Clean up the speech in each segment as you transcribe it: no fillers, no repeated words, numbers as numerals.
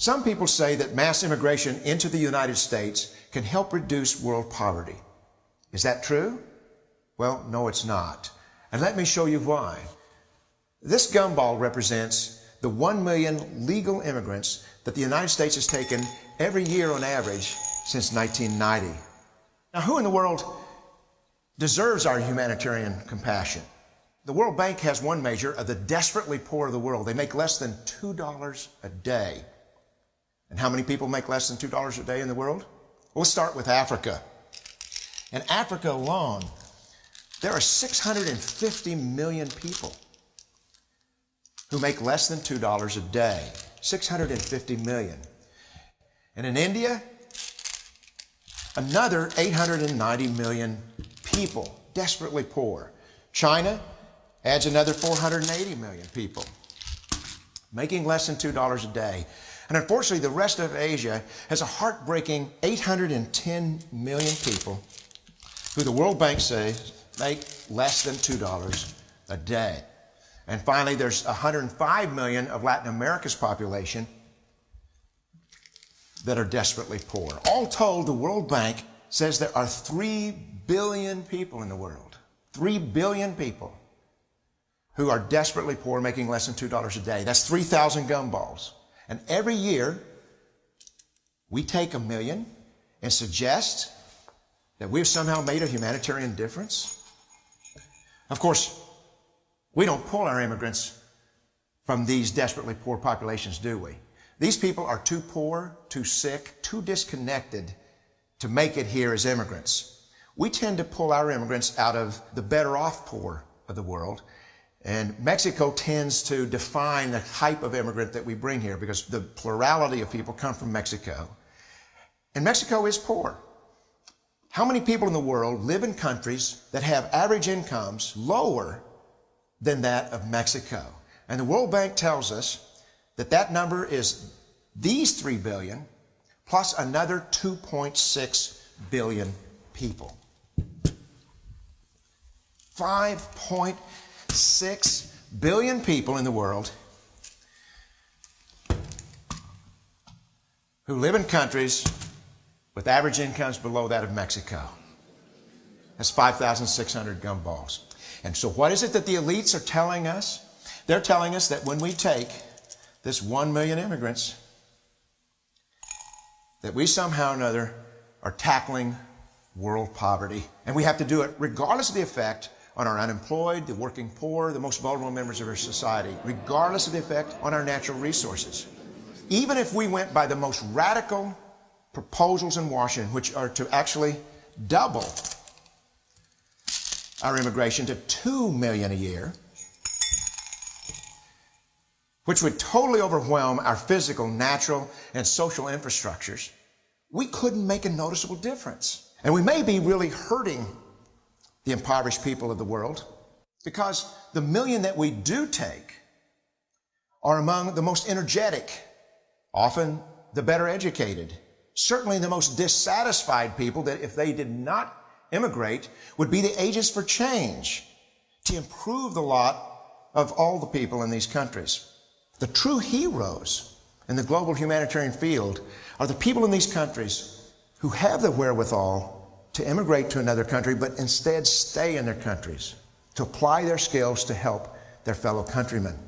Some people say that mass immigration into the United States can help reduce world poverty. Is that true? Well, no, it's not. And let me show you why. This gumball represents the 1 million legal immigrants that the United States has taken every year on average since 1990. Now, who in the world deserves our humanitarian compassion? The World Bank has one measure of the desperately poor of the world. They make less than $2 a day. And how many people make less than $2 a day in the world? We'll start with Africa. In Africa alone, there are 650 million people who make less than $2 a day. 650 million. And in India, another 890 million people, desperately poor. China adds another 480 million people, making less than $2 a day. And unfortunately, the rest of Asia has a heartbreaking 810 million people who the World Bank says make less than $2 a day. And finally, there's 105 million of Latin America's population that are desperately poor. All told, the World Bank says there are 3 billion people in the world. 3 billion people who are desperately poor, making less than $2 a day. That's 3,000 gumballs. And every year, we take 1 million and suggest that we've somehow made a humanitarian difference. Of course, we don't pull our immigrants from these desperately poor populations, do we? These people are too poor, too sick, too disconnected to make it here as immigrants. We tend to pull our immigrants out of the better off poor of the world. And Mexico tends to define the type of immigrant that we bring here because the plurality of people come from Mexico. And Mexico is poor. How many people in the world live in countries that have average incomes lower than that of Mexico? And the World Bank tells us that that number is these 3 billion plus another 2.6 billion people. 5.6 billion people in the world who live in countries with average incomes below that of Mexico. That's 5,600 gumballs. And so what is it that the elites are telling us? They're telling us that when we take this 1 million immigrants, that we somehow or another are tackling world poverty. And we have to do it regardless of the effect on our unemployed, the working poor, the most vulnerable members of our society, regardless of the effect on our natural resources. Even if we went by the most radical proposals in Washington, which are to actually double our immigration to 2 million a year, which would totally overwhelm our physical, natural, and social infrastructures, we couldn't make a noticeable difference. And we may be really hurting the impoverished people of the world because the million that we do take are among the most energetic, often the better educated, certainly the most dissatisfied people that if they did not immigrate would be the agents for change to improve the lot of all the people in these countries. The true heroes in the global humanitarian field are the people in these countries who have the wherewithal to immigrate to another country, but instead stay in their countries, to apply their skills to help their fellow countrymen.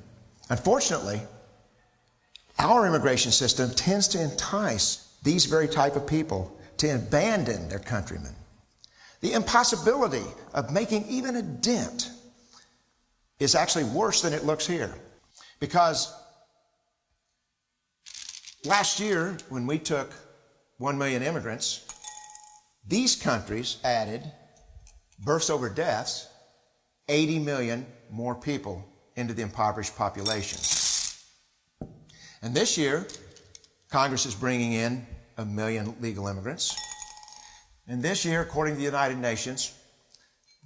Unfortunately, our immigration system tends to entice these very type of people to abandon their countrymen. The impossibility of making even a dent is actually worse than it looks here. Because last year, when we took 1 million immigrants, these countries added, births over deaths, 80 million more people into the impoverished population. And this year, Congress is bringing in 1 million legal immigrants. And this year, according to the United Nations,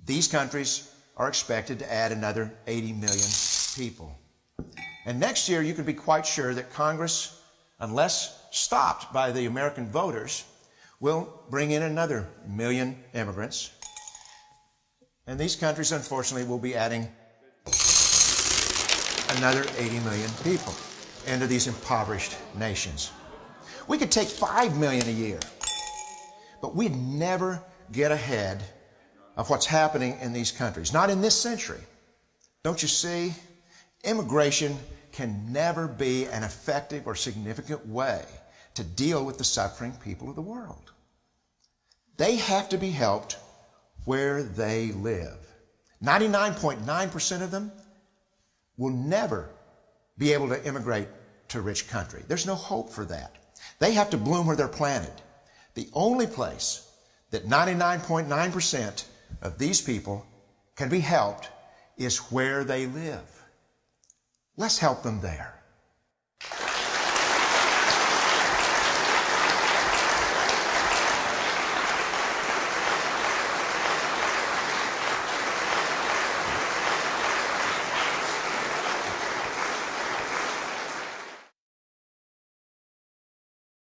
these countries are expected to add another 80 million people. And next year, you can be quite sure that Congress, unless stopped by the American voters, will bring in another 1 million immigrants. And these countries, unfortunately, will be adding another 80 million people into these impoverished nations. We could take 5 million a year. But we'd never get ahead of what's happening in these countries. Not in this century. Don't you see? Immigration can never be an effective or significant way to deal with the suffering people of the world. They have to be helped where they live. 99.9% of them will never be able to immigrate to a rich country. There's no hope for that. They have to bloom where they're planted. The only place that 99.9% of these people can be helped is where they live. Let's help them there.